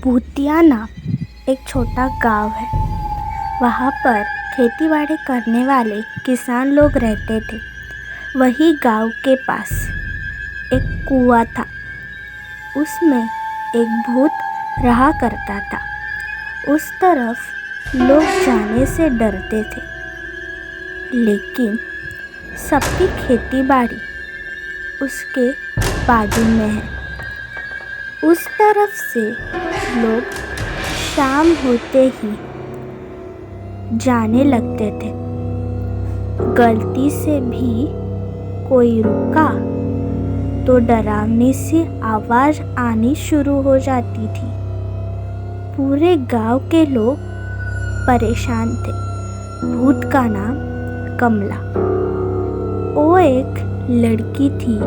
भूतिया नाम एक छोटा गांव है। वहाँ पर खेतीबाड़ी करने वाले किसान लोग रहते थे। वही गांव के पास एक कुआं था। उसमें एक भूत रहा करता था। उस तरफ लोग जाने से डरते थे, लेकिन सबकी खेतीबाड़ी उसके बाजू में है। उस तरफ से लोग शाम होते ही जाने लगते थे। गलती से भी कोई रुका तो डरावनी सी आवाज़ आनी शुरू हो जाती थी। पूरे गांव के लोग परेशान थे। भूत का नाम कमला। वो एक लड़की थी।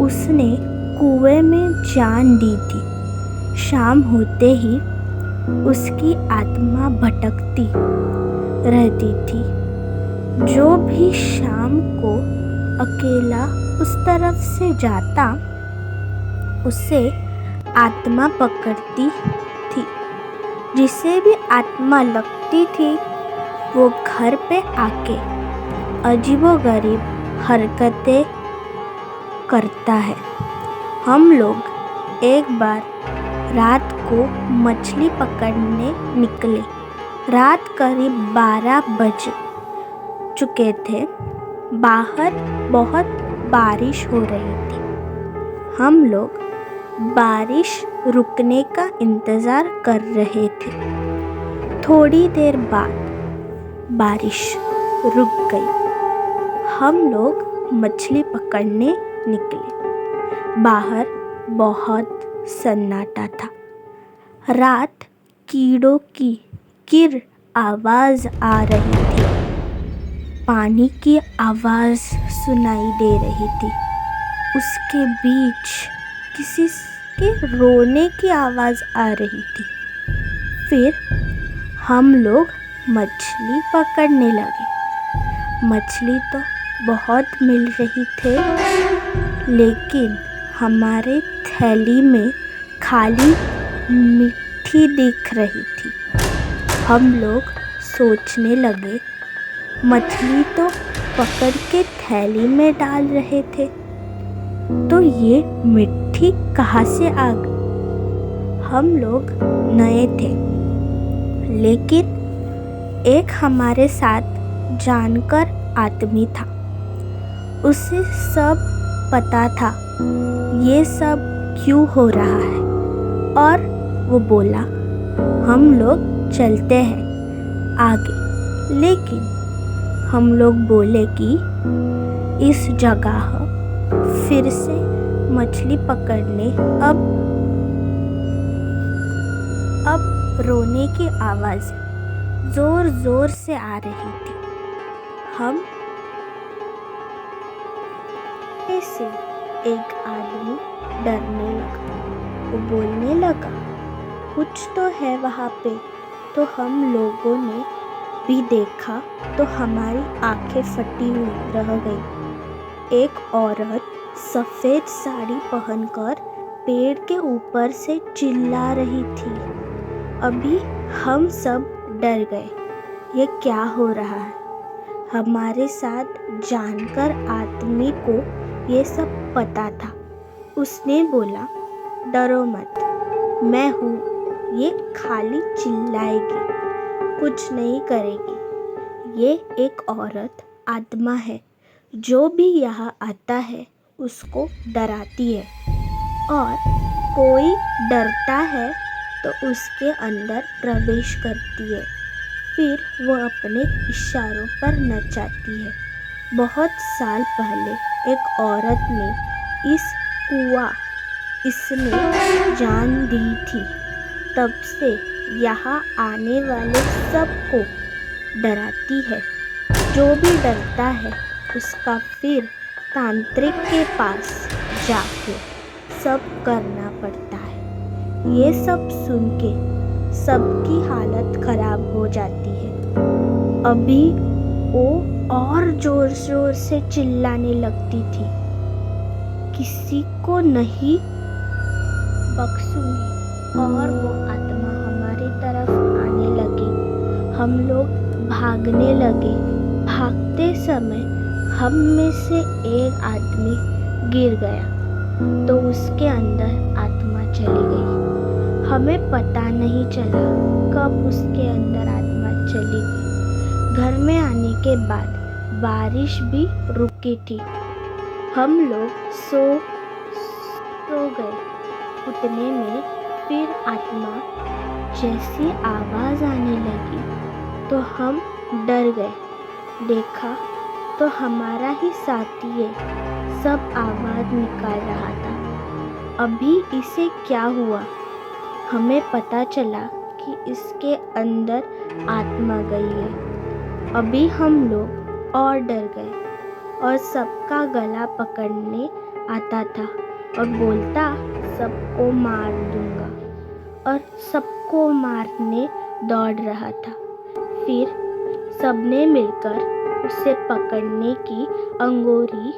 उसने कुएं में जान दी थी। शाम होते ही उसकी आत्मा भटकती रहती थी। जो भी शाम को अकेला उस तरफ से जाता, उसे आत्मा पकड़ती थी। जिसे भी आत्मा लगती थी, वो घर पे आके अजीबोगरीब हरकतें करता है। हम लोग एक बार रात को मछली पकड़ने निकले। रात करीब 12 बज चुके थे। बाहर बहुत बारिश हो रही थी। हम लोग बारिश रुकने का इंतज़ार कर रहे थे। थोड़ी देर बाद बारिश रुक गई। हम लोग मछली पकड़ने निकले। बाहर बहुत सन्नाटा था। रात कीड़ों की किर आवाज़ आ रही थी। पानी की आवाज़ सुनाई दे रही थी। उसके बीच किसी के रोने की आवाज़ आ रही थी। फिर हम लोग मछली पकड़ने लगे। मछली तो बहुत मिल रही थे, लेकिन हमारे थैली में खाली मिट्टी दिख रही थी। हम लोग सोचने लगे, मछली तो पकड़ के थैली में डाल रहे थे, तो ये मिट्टी कहाँ से आ गई? हम लोग नए थे, लेकिन एक हमारे साथ जानकर आदमी था। उसे सब पता था ये सब क्यों हो रहा है, और वो बोला, हम लोग चलते हैं आगे। लेकिन हम लोग बोले कि इस जगह फिर से मछली पकड़ने अब रोने की आवाज़ ज़ोर ज़ोर से आ रही थी। हम से एक आदमी डरने लगा। वो बोलने लगा, कुछ तो है वहाँ पे। तो हम लोगों ने भी देखा तो हमारी आंखें फटी हुई रह गई। एक औरत सफ़ेद साड़ी पहनकर पेड़ के ऊपर से चिल्ला रही थी। अभी हम सब डर गए, ये क्या हो रहा है? हमारे साथ जानकर आदमी को ये सब पता था। उसने बोला, डरो मत, मैं हूँ। ये खाली चिल्लाएगी, कुछ नहीं करेगी। ये एक औरत आत्मा है, जो भी यहाँ आता है उसको डराती है, और कोई डरता है तो उसके अंदर प्रवेश करती है। फिर वो अपने इशारों पर नचाती है। बहुत साल पहले एक औरत ने इसने जान दी थी। तब से यहाँ आने वाले सबको डराती है। जो भी डरता है उसका फिर तांत्रिक के पास जाके सब करना पड़ता है। ये सब सुन के सबकी हालत खराब हो जाती है। अभी वो और जोर जोर से चिल्लाने लगती थी, किसी को नहीं बख्शूंगी, और वो आत्मा हमारी तरफ आने लगी। हम लोग भागने लगे। भागते समय हम में से एक आदमी गिर गया तो उसके अंदर आत्मा चली गई। हमें पता नहीं चला कब उसके अंदर आत्मा चली गई। घर में आने के बाद बारिश भी रुकी थी। हम लोग सो गए। उतने में फिर आत्मा जैसी आवाज़ आने लगी तो हम डर गए। देखा तो हमारा ही साथी है, सब आवाज़ निकाल रहा था। अभी इसे क्या हुआ? हमें पता चला कि इसके अंदर आत्मा गई है। अभी हम लोग और डर गए और सबका गला पकड़ने आता था और बोलता सबको मार दूंगा और सबको मारने दौड़ रहा था। फिर सबने मिलकर उसे पकड़ने की अंगोरी